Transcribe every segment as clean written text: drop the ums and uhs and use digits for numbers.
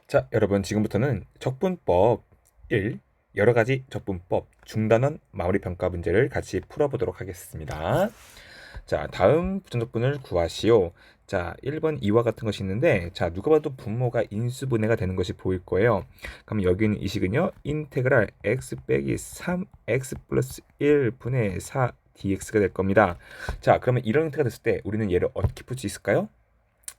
자, 여러분 지금부터는 적분법 1 여러 가지 적분법 중단원 마무리 평가 문제를 같이 풀어보도록 하겠습니다. 자, 다음 부정적분을 구하시오. 자, 1번 이와 같은 것이 있는데, 자, 누가 봐도 분모가 인수분해가 되는 것이 보일 거예요. 그럼 여기 있는 이 식은요, 인테그랄 x 빼기 3x 플러스 1 분의 4 dx가 될 겁니다. 자, 그러면 이런 형태가 됐을 때 우리는 얘를 어떻게 풀 수 있을까요?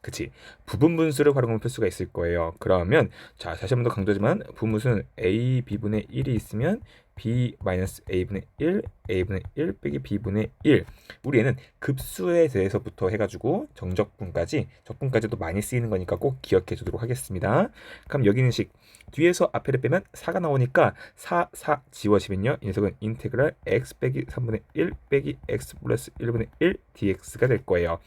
그치. 부분 분수를 활용하면 풀 수가 있을 거예요. 그러면 자, 다시 한 번 더 강조하지만 부분수는 a b분의 1이 있으면 b 마이너스 a분의 1, a분의 1 빼기 b분의 1. 우리 얘는 급수에 대해서부터 해가지고 적분까지도 많이 쓰이는 거니까 꼭 기억해 두도록 하겠습니다. 그럼 여기 있는 식 뒤에서 앞에를 빼면 4가 나오니까 4 지워지면요, 이 녀석은 인테그랄 x 빼기 3분의 1 빼기 x 플러스 1분의 1 dx가 될 거예요.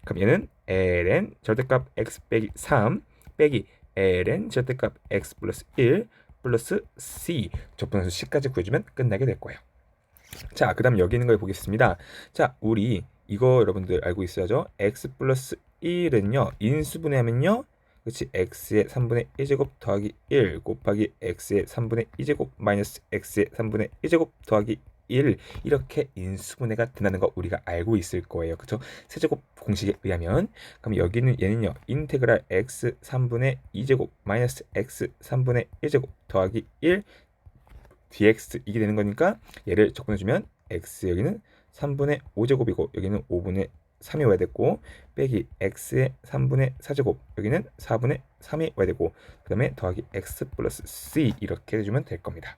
그럼 얘는 ln 절대값 x 빼기 3 빼기 ln 절대값 x 플러스 1 플러스 c 적분함수 c까지 구해주면 끝나게 될 거예요. 자, 그 다음 여기 있는 걸 보겠습니다. 자, 우리 이거 여러분들 알고 있어야죠. x 플러스 1은요 인수분해하면요, 그렇지, x의 3분의 1제곱 더하기 1 곱하기 x의 3분의 2제곱 마이너스 x의 3분의 1제곱 더하기 1 이렇게 인수분해가 된다는 거 우리가 알고 있을 거예요. 그쵸? 세제곱 공식에 의하면. 그럼 여기는 얘는요 인테그랄 x 3분의 2제곱 마이너스 x 3분의 1제곱 더하기 1 dx 이게 되는 거니까 얘를 적분해주면 x 여기는 3분의 5제곱이고 여기는 5분의 3이 와야 됐고 빼기 x의 3분의 4제곱 여기는 4분의 3이 와야 되고 그 다음에 더하기 x 플러스 c 이렇게 해주면 될 겁니다.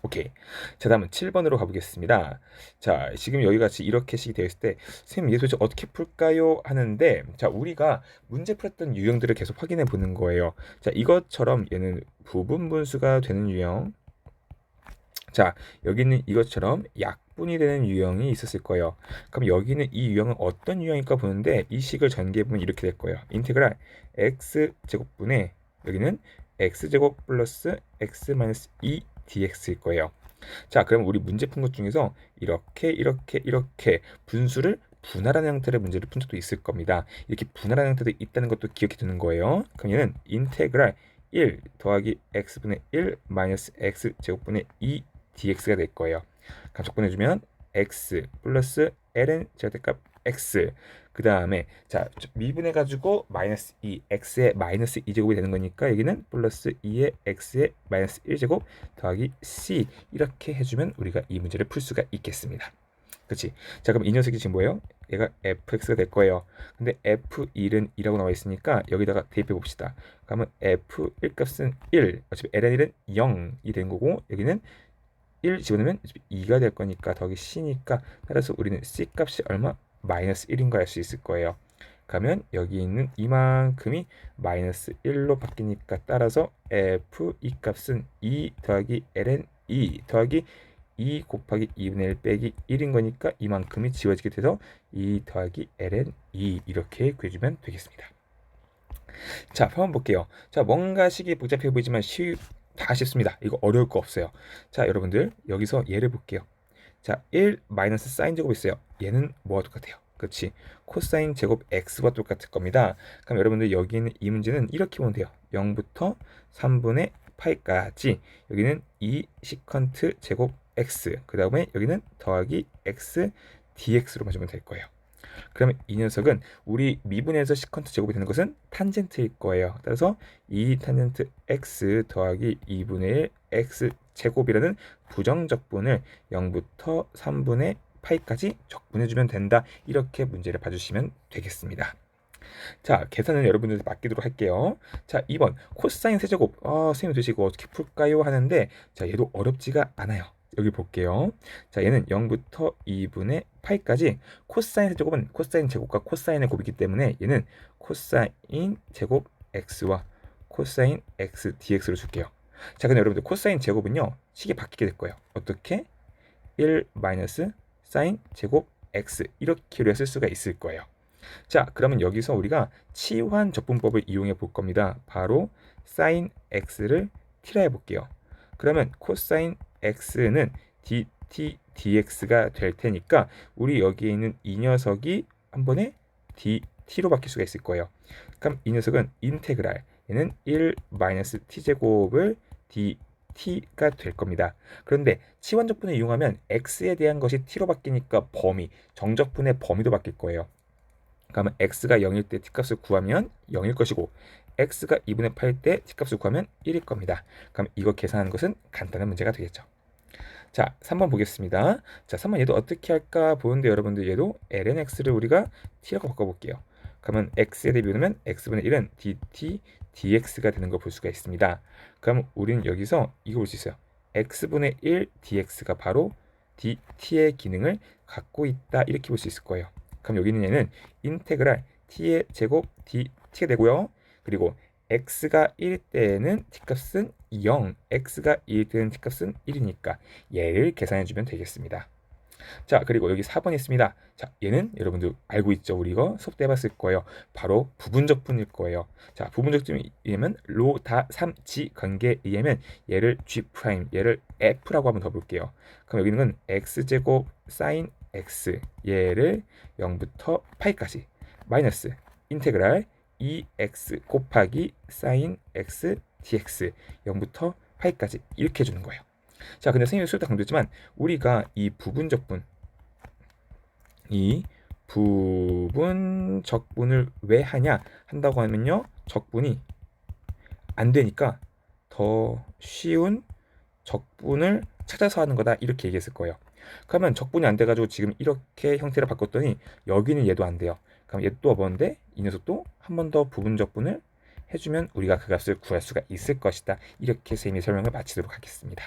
오케이. 자, 다음은 7번으로 가보겠습니다. 자, 지금 여기 같이 이렇게 식이 되어 있을 때 선생님 얘 도대체 어떻게 풀까요? 하는데, 자, 우리가 문제 풀었던 유형들을 계속 확인해 보는 거예요. 자, 이것처럼 얘는 부분 분수가 되는 유형, 자, 여기는 이것처럼 약분이 되는 유형이 있었을 거예요. 그럼 여기는 이 유형은 어떤 유형일까 보는데, 이 식을 전개해보면 이렇게 될 거예요. 인테그랄 x제곱분의 여기는 x제곱 플러스 x 마이너스 2 dx일 거예요. 자, 그럼 우리 문제 푼 것 중에서 이렇게 분수를 분할하는 형태의 문제를 푼 적도 있을 겁니다. 이렇게 분할하는 형태도 있다는 것도 기억해 두는 거예요. 그럼 얘는 인테그랄 1 더하기 x분의 1 마이너스 x제곱분의 2 dx가 될 거예요. 그럼 적분해주면 x 플러스 ln 절대값 x, 그 다음에 자 미분해가지고 마이너스 2 x의 마이너스 2제곱이 되는 거니까 여기는 플러스 2의 x의 마이너스 1제곱 더하기 c 이렇게 해주면 우리가 이 문제를 풀 수가 있겠습니다. 그치? 자, 그럼 이 녀석이 지금 뭐예요? 얘가 fx가 될 거예요. 근데 f1은 2라고 나와 있으니까 여기다가 대입해 봅시다. 그러면 f1 값은 1, 어차피 ln1은 0이 된 거고 여기는 1 집어넣으면 2가 될 거니까 더하기 c니까, 따라서 우리는 c 값이 얼마? 마이너스 1인 걸 알 수 있을 거예요. 그러면 여기 있는 이만큼이 마이너스 1로 바뀌니까 따라서 f2 값은 2 더하기 ln 2 더하기 2 곱하기 2분의 1 빼기 1인 거니까 이만큼이 지워지게 돼서 2 더하기 ln 2 이렇게 구해주면 되겠습니다. 자, 한번 볼게요. 자, 뭔가 식이 복잡해 보이지만 다 쉽습니다. 이거 어려울 거 없어요. 자, 여러분들 여기서 얘를 볼게요. 자, 1 마이너스 사인 제곱 있어요. 얘는 뭐와 똑같아요? 그렇지. 코사인 제곱 x와 똑같을 겁니다. 그럼 여러분들 여기 있는 이 문제는 이렇게 보면 돼요. 0부터 3분의 파이까지 여기는 2 시컨트 제곱 x, 그 다음에 여기는 더하기 x dx로 맞으면 될 거예요. 그러면 이 녀석은 우리 미분에서 시컨트 제곱이 되는 것은 탄젠트일 거예요. 따라서 2 탄젠트 x 더하기 2분의 1 x 제곱이라는 부정적분을 0부터 3분의 파이까지 적분해주면 된다. 이렇게 문제를 봐주시면 되겠습니다. 자, 계산은 여러분들한테 맡기도록 할게요. 자, 2번 코사인 세제곱. 선생님 도대체 이거 어떻게 풀까요? 하는데, 자, 얘도 어렵지가 않아요. 여기 볼게요. 자, 얘는 0부터 2분의 파이까지 코사인 세제곱은 코사인 제곱과 코사인의 곱이기 때문에 얘는 코사인 제곱 x와 코사인 x dx로 줄게요. 자, 근데 여러분들 코사인 제곱은요 식이 바뀌게 될 거예요. 어떻게? 1 마이너스 사인 제곱 x 이렇게로 쓸 수가 있을 거예요. 자, 그러면 여기서 우리가 치환 적분법을 이용해 볼 겁니다. 바로 사인 x를 t라 해볼게요. 그러면 코사인 x는 dt dx가 될 테니까 우리 여기에 있는 이 녀석이 한 번에 dt로 바뀔 수가 있을 거예요. 그럼 이 녀석은 인테그랄 얘는 1 마이너스 t제곱을 dt가 될 겁니다. 그런데 치환적분을 이용하면 x에 대한 것이 t로 바뀌니까 정적분의 범위도 바뀔 거예요. 그러면 x가 0일 때 t값을 구하면 0일 것이고 x가 2분의 8일 때 t값을 구하면 1일 겁니다. 그럼 이거 계산하는 것은 간단한 문제가 되겠죠. 자, 3번 보겠습니다. 자, 3번 얘도 어떻게 할까 보는데 여러분들 얘도 ln x를 우리가 t라고 바꿔볼게요. 그러면 x에 대비하면 x분의 1은 dt dx가 되는 걸 볼 수가 있습니다. 그럼 우리는 여기서 이거 볼 수 있어요. x분의 1 dx가 바로 dt의 기능을 갖고 있다 이렇게 볼 수 있을 거예요. 그럼 여기 있는 얘는 인테그랄 t의 제곱 dt가 되고요. 그리고 x가 1일 때는 t값은 0, x가 2일 때는 t값은 1이니까 얘를 계산해주면 되겠습니다. 자, 그리고 여기 4번 있습니다. 자, 얘는 여러분들 알고 있죠? 우리 이거 수업 때 해봤을 거예요. 바로 부분적분일 거예요. 자, 부분적분이면 로다 3지 관계에 의하면 얘를 g', 얘를 f라고 한번 더 볼게요. 그럼 여기 있는 건 x제곱 sin x, 얘를 0부터 파이까지 마이너스 인테그랄 2x 곱하기 sin x dx 0부터 파이까지 이렇게 해주는 거예요. 자, 근데 선생님이 수업 때 강조했지만 우리가 이 부분적분을 왜 하냐 한다고 하면요, 적분이 안 되니까 더 쉬운 적분을 찾아서 하는 거다 이렇게 얘기했을 거예요. 그러면 적분이 안 돼가지고 지금 이렇게 형태를 바꿨더니 여기는 얘도 안 돼요. 그럼 얘 또 뭐인데 이 녀석도 한 번 더 부분적분을 해주면 우리가 그 값을 구할 수가 있을 것이다. 이렇게 선생님이 설명을 마치도록 하겠습니다.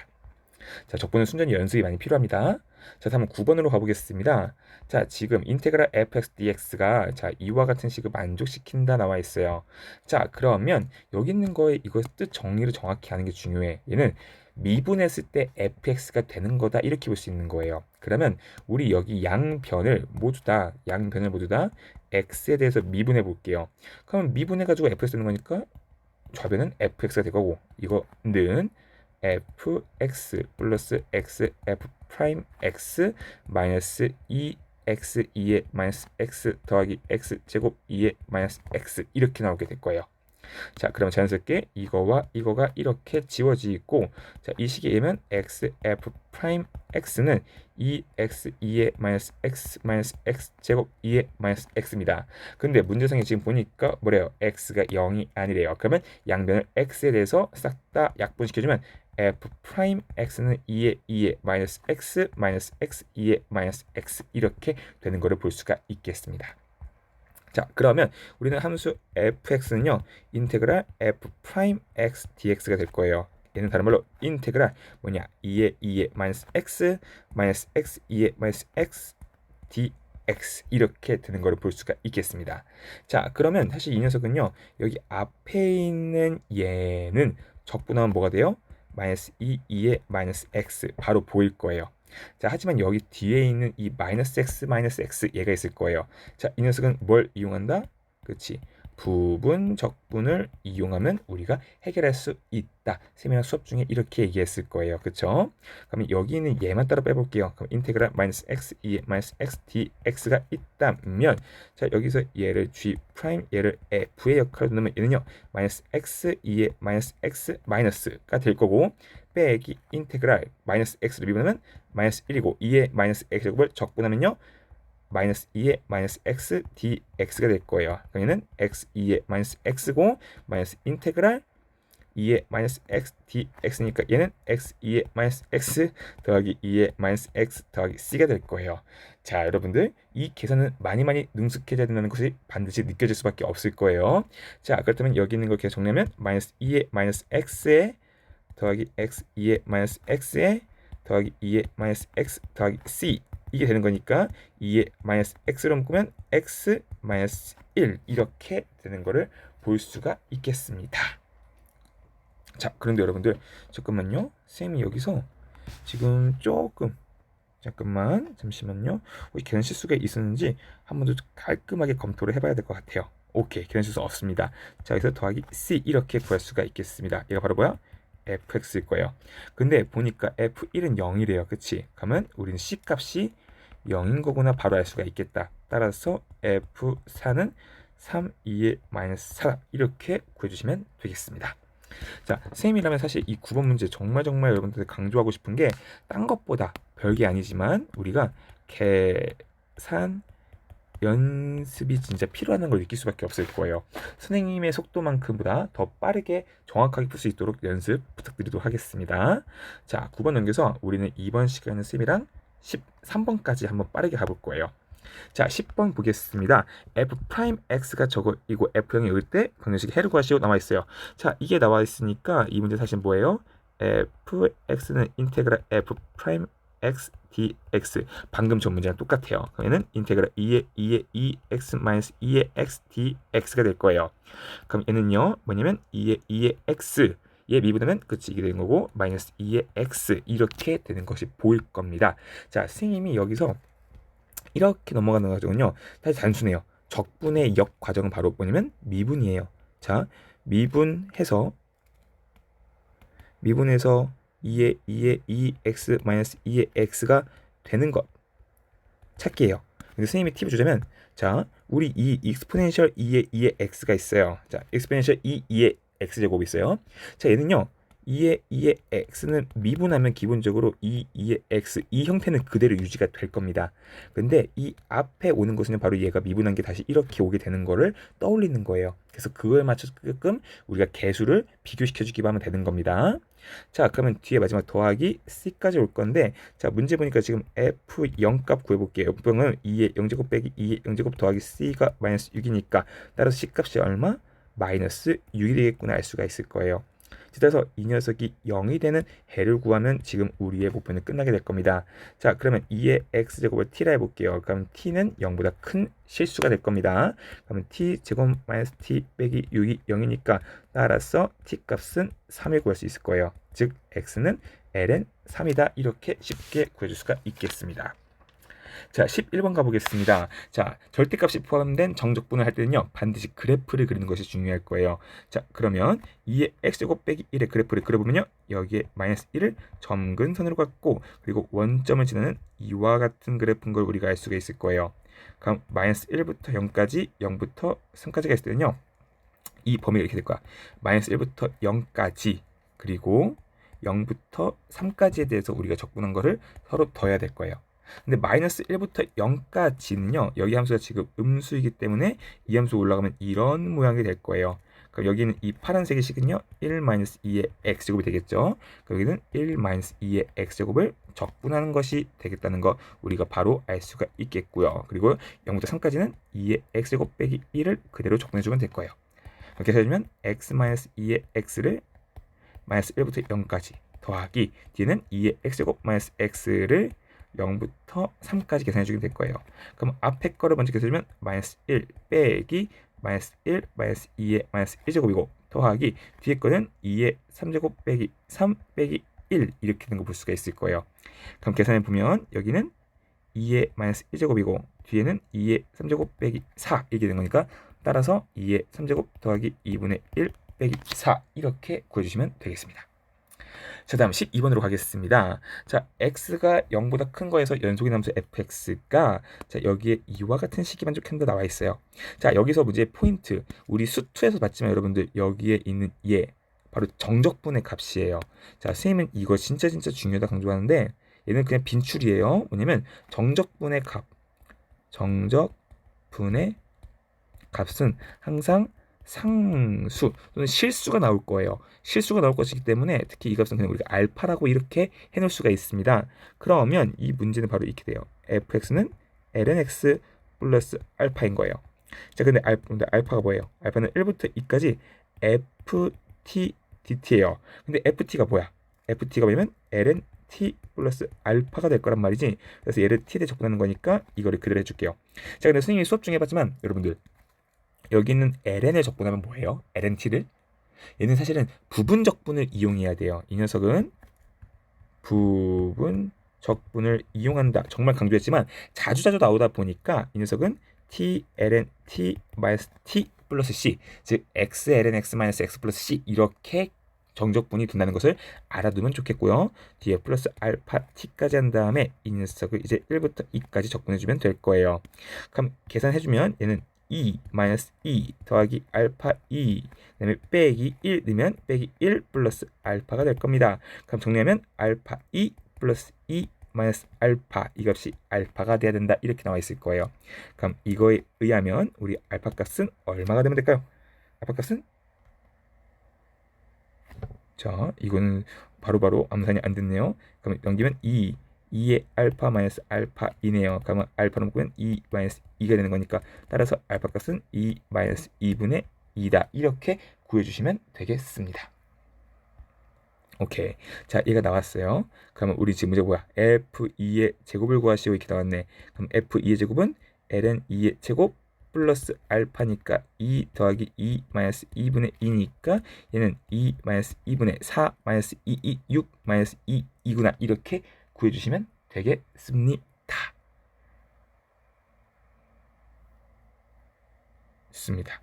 자, 적분은 순전히 연습이 많이 필요합니다. 자, 다음 9번으로 가보겠습니다. 자, 지금 인테그랄 fx dx가 자, 이와 같은 식을 만족시킨다 나와 있어요. 자, 그러면 여기 있는 거에 이거 뜻 정리를 정확히 하는 게 중요해. 얘는 미분했을 때 fx가 되는 거다 이렇게 볼 수 있는 거예요. 그러면 우리 여기 양변을 모두 다 x에 대해서 미분해 볼게요. 그러면 미분해 가지고 fx 되는 거니까 좌변은 fx가 될 거고 이거는 fx 플러스 x f 프라임 x 마이너스 2x 2의 마이너스 x 더하기 x 제곱 2의 마이너스 x 이렇게 나오게 될 거예요. 자, 그럼 자연스럽게 이거와 이거가 이렇게 지워지고, 자, 이 식에 의하면 x f 프라임 x는 2x 2의 마이너스 x 제곱 2의 마이너스 x입니다. 근데 문제성이 지금 보니까 뭐래요? x가 0이 아니래요. 그러면 양변을 x에 대해서 싹 다 약분시켜주면 f 프라임 x는 2의 마이너스 x 2의 마이너스 x 이렇게 되는 것을 볼 수가 있겠습니다. 자, 그러면 우리는 함수 fx는요 인테그랄 f 프라임 x dx가 될 거예요. 얘는 다른 말로 인테그랄 2의 마이너스 x 2의 마이너스 x dx 이렇게 되는 것을 볼 수가 있겠습니다. 자, 그러면 사실 이 녀석은요 여기 앞에 있는 얘는 적분하면 뭐가 돼요? 마이너스 2의 마이너스 x 바로 보일 거예요. 자, 하지만 여기 뒤에 있는 이 마이너스 x 얘가 있을 거예요. 자, 이 녀석은 뭘 이용한다? 그렇지. 부분 적분을 이용하면 우리가 해결할 수 있다. 세미나 수업 중에 이렇게 얘기했을 거예요. 그렇죠? 그러면 여기 있는 얘만 따로 빼볼게요. 그럼 인테그랄 마이너스 x 2의 마이너스 x dx가 있다면, 자, 여기서 얘를 g 프라임 얘를 f의 역할로 넣으면 얘는요 마이너스 x 2의 마이너스 x 마이너스가 될 거고, 빼기 인테그랄 마이너스 x를 미분하면 마이너스 1이고 2의 마이너스 x제곱을 적분하면요 마이너스 2의 마이너스 x dx가 될 거예요. 그러면 x 2의 마이너스 x고 마이너스 인테그랄 2의 마이너스 x dx니까 얘는 x 2의 마이너스 x 더하기 2의 마이너스 x 더하기 c가 될 거예요. 자, 여러분들 이 계산은 많이 능숙해져야 된다는 것이 반드시 느껴질 수밖에 없을 거예요. 자, 그렇다면 여기 있는 걸 계속 정리하면 마이너스 2의 마이너스 x에 더하기 x 2의 마이너스 x에 더하기 2의 마이너스 x 더하기 c 이게 되는 거니까 2의 마이너스 x로 묶으면 x 마이너스 1 이렇게 되는 거를 볼 수가 있겠습니다. 자, 그런데 여러분들 잠깐만요. 쌤이 여기서 지금 조금 잠시만요. 혹시 계산 실수가 있었는지 한번 더 깔끔하게 검토를 해봐야 될 것 같아요. 오케이, 계산 실수 없습니다. 자, 여기서 더하기 c 이렇게 구할 수가 있겠습니다. 얘가 바로 뭐야? fx일 거예요. 근데 보니까 f1은 0이래요. 그치? 그러면 우리는 c 값이 0인 거구나 바로 알 수가 있겠다. 따라서 f4는 3, 2의 마이너스 4 이렇게 구해주시면 되겠습니다. 자, 선생님이라면 사실 이 9번 문제 정말 여러분들 강조하고 싶은 게 딴 것보다 별게 아니지만 우리가 계산 연습이 진짜 필요하다는 걸 느낄 수밖에 없을 거예요. 선생님의 속도만큼보다 더 빠르게 정확하게 풀 수 있도록 연습 부탁드리도록 하겠습니다. 자, 9번 넘겨서 우리는 이번 시간은 쌤이랑 13번까지 한번 빠르게 가볼 거예요. 자, 10번 보겠습니다. f'x가 저거이고 f형이 여길 때 방정식 해를 구하시오 나와 있어요. 자, 이게 나와 있으니까 이 문제 사실 뭐예요? fx는 인테그랄 f'x dx 방금 전 문제랑 똑같아요. 그러면은 인테그랄 2의 2x 마이너스 2의 x dx가 될 거예요. 그럼 얘는요 뭐냐면 2의 x 얘 미분하면 그치 이게 되는 거고 마이너스 2의 x 이렇게 되는 것이 보일 겁니다. 자, 선생님이 여기서 이렇게 넘어가는 과정은요 사실 단순해요. 적분의 역 과정은 바로 뭐냐면 미분이에요. 자, 미분해서 2의 2x 마이너스 2의 x가 되는 것 찾기예요. 근데 선생님이 팁을 주자면 자, 우리 이 익스포넨셜 2의 x가 있어요. 자, 익스포넨셜 2의 x제곱이 있어요. 자, 얘는요 2의 x는 미분하면 기본적으로 2의 x 이 형태는 그대로 유지가 될 겁니다. 근데 이 앞에 오는 것은 바로 얘가 미분한 게 다시 이렇게 오게 되는 거를 떠올리는 거예요. 그래서 그거에 맞춰서끔 우리가 개수를 비교시켜 주기만 하면 되는 겁니다. 자, 그러면 뒤에 마지막 더하기 c까지 올 건데 자, 문제 보니까 지금 f0 값 구해볼게요. f는 2의 0제곱 빼기 2의 0제곱 더하기 c가 마이너스 6이니까 따라서 c 값이 얼마? 마이너스 6이 되겠구나 알 수가 있을 거예요. 따라서 이 녀석이 0이 되는 해를 구하면 지금 우리의 목표는 끝나게 될 겁니다. 자, 그러면 2의 x제곱을 t라 해볼게요. 그럼 t는 0보다 큰 실수가 될 겁니다. 그러면 t제곱 마이너스 t 빼기 6이 0이니까 따라서 t 값은 3을 구할 수 있을 거예요. 즉 x는 ln 3이다 이렇게 쉽게 구해줄 수가 있겠습니다. 자, 11번 가보겠습니다. 자, 절대값이 포함된 정적분을 할 때는요 반드시 그래프를 그리는 것이 중요할 거예요. 자, 그러면 2의 x제곱 빼기 1의 그래프를 그려보면요 여기에 마이너스 1을 점근선으로 갖고 그리고 원점을 지나는 이와 같은 그래프인 걸 우리가 알 수가 있을 거예요. 그럼 마이너스 1부터 0까지 0부터 3까지가 있을 때는요 이 범위가 이렇게 될 거야. 마이너스 1부터 0까지 그리고 0부터 3까지에 대해서 우리가 적분한 거를 서로 더해야 될 거예요. 근데 마이너스 1부터 0까지는요 여기 함수가 지금 음수이기 때문에 이 함수 올라가면 이런 모양이 될 거예요. 그럼 여기는 이 파란색의 식은요 1 마이너스 2의 x제곱이 되겠죠. 여기는 1 마이너스 2의 x제곱을 적분하는 것이 되겠다는 거 우리가 바로 알 수가 있겠고요. 그리고 0부터 3까지는 2의 x제곱 빼기 1을 그대로 적분해주면 될 거예요. 이렇게 해주면 x 마이너스 2의 x를 마이너스 1부터 0까지 더하기 뒤에는 2의 x제곱 마이너스 x를 0부터 3까지 계산해주게 될 거예요. 그럼 앞에 거를 먼저 계산해주면 마이너스 1 빼기 마이너스 1 마이너스 2의 마이너스 1제곱이고 더하기 뒤에 거는 2의 3제곱 빼기 3 빼기 1 이렇게 되는 거 볼 수가 있을 거예요. 그럼 계산해보면 여기는 2의 마이너스 1제곱이고 뒤에는 2의 3제곱 빼기 4 이렇게 되는 거니까 따라서 2의 3제곱 더하기 2분의 1 빼기 4 이렇게 구해주시면 되겠습니다. 자, 다음 12번으로 가겠습니다. 자, x가 0보다 큰 거에서 연속인 함수 fx가 자, 여기에 이와 같은 식이 만족한다 나와 있어요. 자, 여기서 문제의 포인트 우리 수투에서 봤지만 여러분들 여기에 있는 얘 바로 정적분의 값이에요. 자, 선생님은 이거 진짜 중요하다 강조하는데 얘는 그냥 빈출이에요. 뭐냐면 정적분의 값은 항상 상수 또는 실수가 나올 거예요. 실수가 나올 것이기 때문에 특히 이 값은 그냥 우리가 알파라고 이렇게 해놓을 수가 있습니다. 그러면 이 문제는 바로 이렇게 돼요. fx는 ln x 플러스 알파인 거예요. 자, 근데 알파가 뭐예요? 알파는 1부터 2까지 ft dt예요. 근데 ft가 뭐야? ft가 뭐냐면 ln t 플러스 알파가 될 거란 말이지. 그래서 얘를 t에 적분하는 거니까 이거를 그대로 해줄게요. 자, 근데 선생님이 수업 중에 해봤지만 여러분들 여기 있는 ln을 적분하면 뭐예요? lnt를? 얘는 사실은 부분 적분을 이용해야 돼요. 이 녀석은 부분 적분을 이용한다. 정말 강조했지만 자주 나오다 보니까 이 녀석은 t ln t 마이너스 t 플러스 c 즉 x ln x 마이너스 x 플러스 c 이렇게 정적분이 된다는 것을 알아두면 좋겠고요. 뒤에 플러스 알파 t까지 한 다음에 이 녀석을 이제 1부터 2까지 적분해주면 될 거예요. 그럼 계산해주면 얘는 2 마이너스 2 더하기 알파 2 그다음에 빼기 1 넣으면 빼기 1 플러스 알파가 될 겁니다. 그럼 정리하면 알파 2 플러스 2 마이너스 알파 이 값이 알파가 돼야 된다 이렇게 나와 있을 거예요. 그럼 이거에 의하면 우리 알파 값은 얼마가 되면 될까요? 알파 값은 자 이거는 바로바로 암산이 안 됐네요. 그럼 넘기면 2의 알파 마이너스 알파 2네요. 그러면 알파로 묶으면 2 마이너스 2가 되는 거니까 따라서 알파 값은 2 마이너스 2분의 2다. 이렇게 구해주시면 되겠습니다. 오케이. 자, 얘가 나왔어요. 그러면 우리 지금 문제 뭐야? F2의 제곱을 구하시오. 이렇게 나왔네. 그럼 F2의 제곱은 ln 2의 제곱 플러스 알파니까 2 더하기 2 마이너스 2분의 2니까 얘는 2 마이너스 2분의 4 마이너스 2, 6 마이너스 2구나. 이렇게 구해주시면 되겠습니다. 습니다.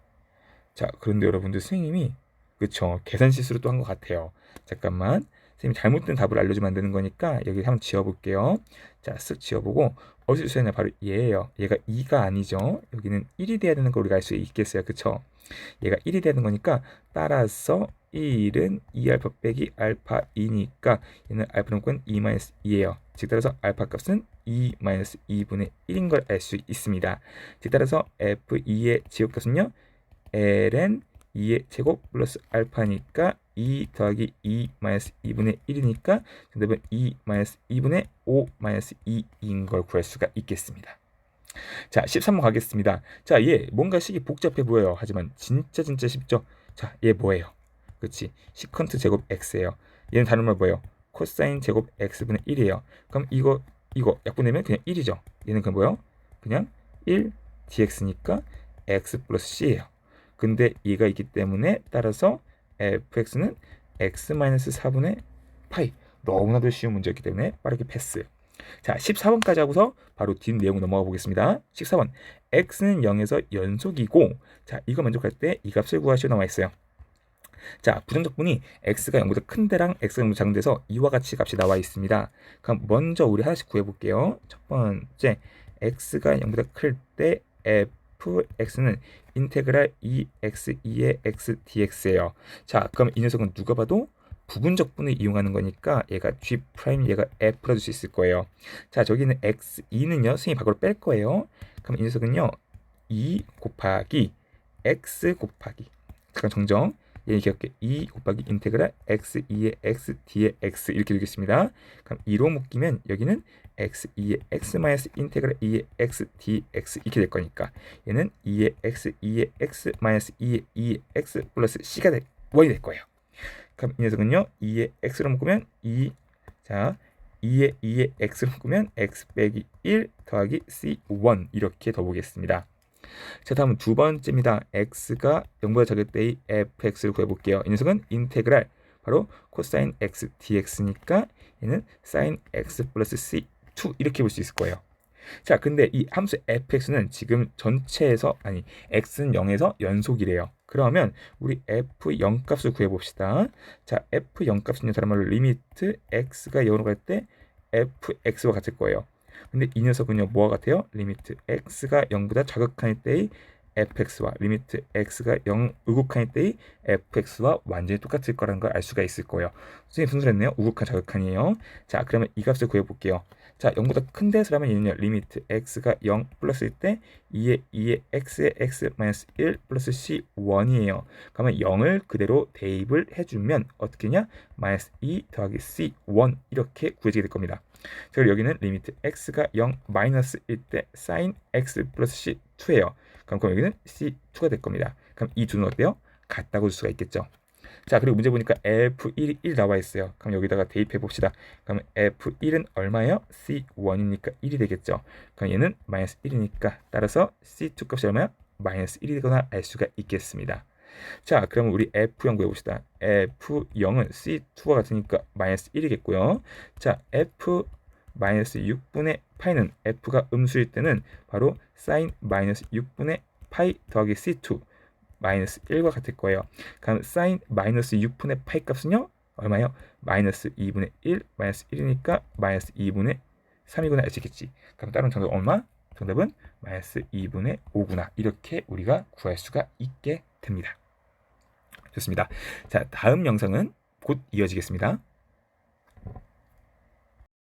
자, 그런데 여러분들 선생님이 그쵸 계산 실수를 또 한 것 같아요. 잠깐만 선생님이 잘못된 답을 알려주면 안 되는 거니까 여기 한번 지워볼게요. 자, 쓱 지워보고 어디서 쓰였냐 바로 얘예요. 얘가 2가 아니죠. 여기는 1이 돼야 되는 걸 우리가 알 수 있겠어요. 그쵸? 얘가 1이 되는 거니까 따라서 1은 2알파 빼기 알파 2니까 얘는 알파 놓고는 2-2예요. 즉 따라서 알파 값은 2-2분의 1인 걸 알 수 있습니다. 즉 따라서 F2의 지역값은요 ln 2의 제곱 플러스 알파니까 2 더하기 2 마이너스 2분의 1이니까 정답은 2 마이너스 2분의 5 마이너스 2인 걸 구할 수가 있겠습니다. 자, 13번 가겠습니다. 자, 얘 뭔가 식이 복잡해 보여요. 하지만 진짜 쉽죠? 자, 얘 뭐예요? 그렇지. 시컨트 제곱 x예요. 얘는 다른 말 뭐예요? 코사인 제곱 x분의 1이에요. 그럼 이거 약분되면 그냥 1이죠. 얘는 그냥 뭐예요? 그냥 1 dx니까 x 플러스 c예요. 근데 얘가 있기 때문에 따라서 fx는 x-4분의 파이. 너무나도 쉬운 문제였기 때문에 빠르게 패스. 자, 14번까지 하고서 바로 뒷 내용 넘어가 보겠습니다. 14번 x는 0에서 연속이고 자, 이거 만족할 때 이 값을 구하시오 나와 있어요. 자, 부정적분이 x가 0보다 큰 데랑 x가 0보다 작은 데서 이와 같이 값이 나와 있습니다. 그럼 먼저 우리 하나씩 구해볼게요. 첫 번째 x가 0보다 클 때 fx는 인테그랄 2x2의 x dx예요. 자, 그럼 이 녀석은 누가 봐도 부분적분을 이용하는 거니까 얘가 g 프라임 얘가 f라 줄 수 있을 거예요. 자, 저기는 x2는요 선생님이 밖으로 뺄 거예요. 그럼 이 녀석은요 2 곱하기 x 곱하기 잠깐 정정 얘 기억해 2 곱하기 인테그랄 x2의 x d의 x 이렇게 되겠습니다. 그럼 2로 묶이면 여기는 x2의 x 마이너스 인테그랄 2의 x dx 이렇게 될 거니까 얘는 2의 x 2의 x 마이너스 2의 x 플러스 c가 될 원이 될 거예요. 그럼 이 녀석은요 2의 x로 묶으면 2의 x로 묶으면 x 빼기 1 더하기 c1 이렇게 더 보겠습니다. 자, 다음은 두 번째입니다. x가 0보다 작을 때의 fx를 구해볼게요. 이 녀석은 인테그랄 바로 코사인 x dx니까 얘는 sin x 플러스 c2 이렇게 볼 수 있을 거예요. 자, 근데 이 함수 fx는 지금 전체에서 x는 0에서 연속이래요. 그러면 우리 f0 값을 구해봅시다. 자, f0 값은요 다른 말로 리미트 x가 0으로 갈 때 fx와 같을 거예요. 근데 이 녀석은요 뭐와 같아요? 리미트 x가 0보다 자극할 때의 fx와 리미트 x가 0 우극할 때의 fx와 완전히 똑같을 거라는 걸 알 수가 있을 거예요. 선생님 순수했네요. 우극한 자극한이에요. 자, 그러면 이 값을 구해볼게요. 자, 0보다 큰 데서라면 얘는요 리미트 x가 0 플러스일 때 2의 x의 x 마이너스 1 플러스 c1이에요. 그러면 0을 그대로 대입을 해주면 어떻게 냐 마이너스 2 더하기 c1 이렇게 구해지게 될 겁니다. 자, 그리고 여기는 리미트 x가 0 마이너스일 때 sin x 플러스 c2예요. 그럼 여기는 c2가 될 겁니다. 그럼 이 두는 어때요? 같다고 줄 수가 있겠죠. 자, 그리고 문제 보니까 f1이 1 나와 있어요. 그럼 여기다가 대입해 봅시다. 그러면 f1은 얼마예요? c1이니까 1이 되겠죠. 그럼 얘는 마이너스 1이니까 따라서 c2 값이 얼마야? 마이너스 1이 되거나 알 수가 있겠습니다. 자, 그러면 우리 f0 구해봅시다. f0은 c2와 같으니까 마이너스 1이겠고요. 자, f 마이너스 6분의 파이는 f가 음수일 때는 바로 sin 마이너스 6분의 파이 더하기 c2 마이너스 1과 같을 거예요. 그럼 sin 마이너스 6분의 파이 값은요 얼마예요? 마이너스 2분의 1 마이너스 1이니까 마이너스 2분의 3이구나 알 수 있겠지. 그럼 다른 정답 얼마? 정답은 마이너스 2분의 5구나. 이렇게 우리가 구할 수가 있게 됩니다. 좋습니다. 자, 다음 영상은 곧 이어지겠습니다.